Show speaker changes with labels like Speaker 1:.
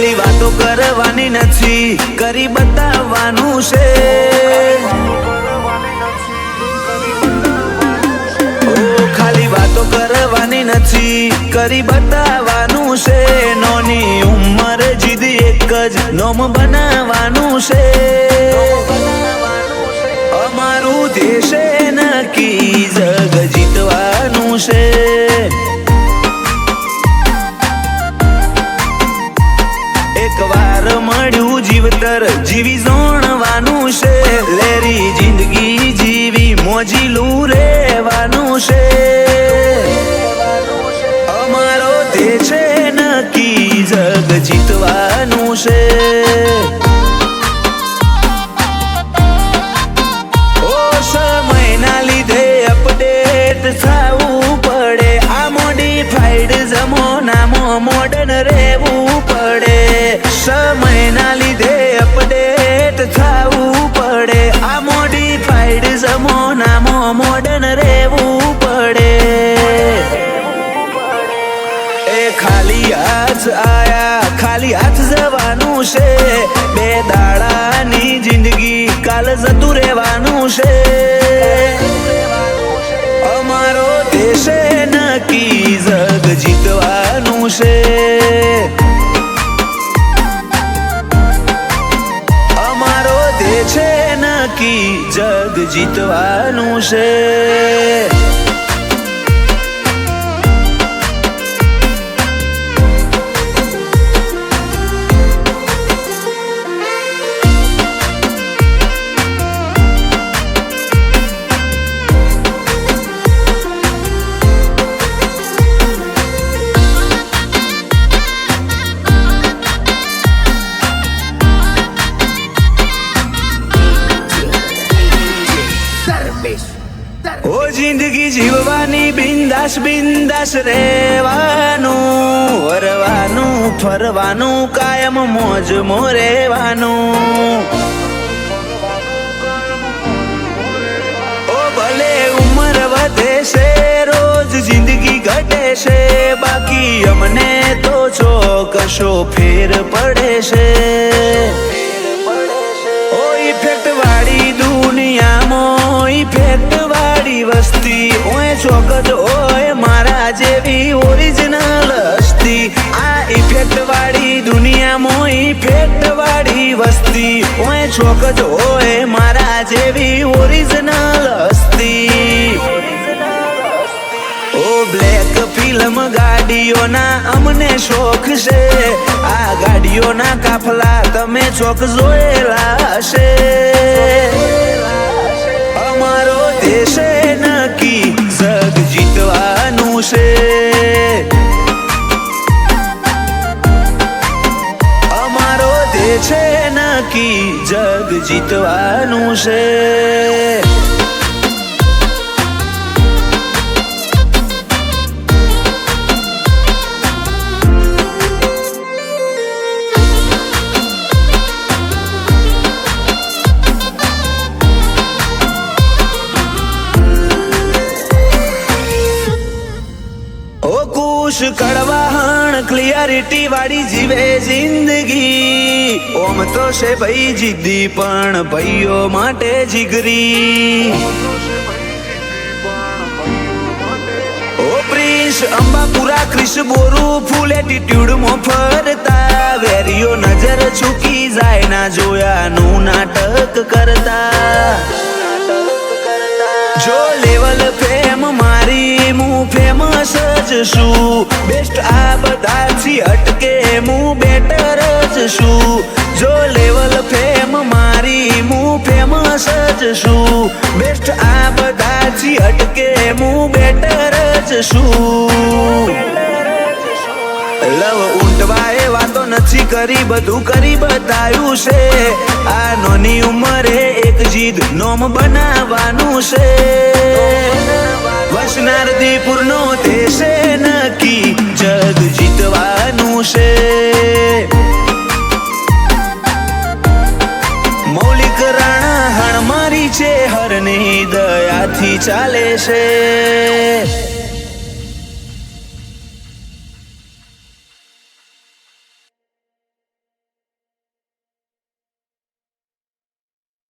Speaker 1: ખાલી વાતો કરવાની નથી, કરી બતાવવાનું છે। ખાલી વાતો કરવાની નથી, કરી બતાવવાનું છે। નોની ઉંમર જીદ એક જ નોમ બનાવવાનું છે। અમારું દેશે નક્કી જગ જીતવાનું છે। એકવાર મળ્યું જીવતર જીવી જોણવાનું છે। લેરી જિંદગી જીવી મોજીલું રહેવાનું છે। અમારો દેશ છે નક્કી જગ જીતવાનું છે। ઓ સમયના લીધે અપડેટ થવું પડે, આ મોડિફાઈડ જમાનામાં મોડર્ન રહેવું પડે। સમયના લીધે અપડેટ થવું પડે, આ મોડિફાઈડ જમાનામાં મોડર્ન રહેવું પડે। એ ખાલી હાથ આયા ખાલી હાથ જવાનું છે। બે દાડાની જિંદગી કાલ જતું રહેવાનું છે। અમારો દેશ નક્કી જગ જીતવાનું છે। અમારો દેશ નક્કી જગ જીતવાનું છે। ઓ જિંદગી જીવવાની બિંદાસ બિંદાસ રહેવાનું, વરવાનું ફરવાનું કાયમ મોજમાં રહેવાનું। ઓ ભલે ઉંમર વધે છે રોજ જિંદગી ઘટે છે, બાકી અમને તો ચોકશો ફેર પડે છે। ઓ ઇફેક્ટ વાળી દુનિયામાં ઇફેક્ટ વાળી વસ્તી ઓય ચોક જ ઓય મારા જેવી ઓરિજિનલ હસ્તી। આ ઇફેક્ટ વાળી દુનિયામાં ઇફેક્ટ વાળી વસ્તી ઓય ચોક જ ઓય મારા જેવી ઓરિજિનલ હસ્તી। ઓ બ્લેક ફિલ્મ ગાડીઓના અમને શોખ છે, આ ગાડીઓના કાફલા તમે ચોક જોયેલા હશે। અમારો દેશ નક્કી જગ જીતવાનું છે। અમારો દેશ નક્કી જગ જીતવાનું છે। કડવાહણ ક્લિયરિટી વાળી જીવે જિંદગી, ઓમ તો છે ભાઈ જીદ્દી પણ ભાઈઓ માટે જીગરી। ઓ પ્રિન્સ અંબાપુરા ક્રિશ બોરુ ફૂલ એટીટ્યુડમાં ફરતા, વેરીઓ નજર ચૂકી જાય ના જોયાનું નાટક કરતા। જો લેવલ ફેમ મારી હું ફેમસ જ છું, બેસ્ટ આ બધાથી હટકે હું બેટર જ છું। જો લેવલ ફેમ મારી હું ફેમસ જ છું, બેસ્ટ આ બધાથી હટકે હું બેટર જ છું। લવ ઊંટવાએ વાતો નથી કરી, બધું કરી બતાવ્યું છે। આ નાની ઉંમરે એક જીદ નોમ બનાવવાનું છે। વસનારદીપુરનો દેશ નક્કી જગ જીતવાનું છે। મૌલિક રાણા હણમારી છે, હરની દયાથી ચાલે છે।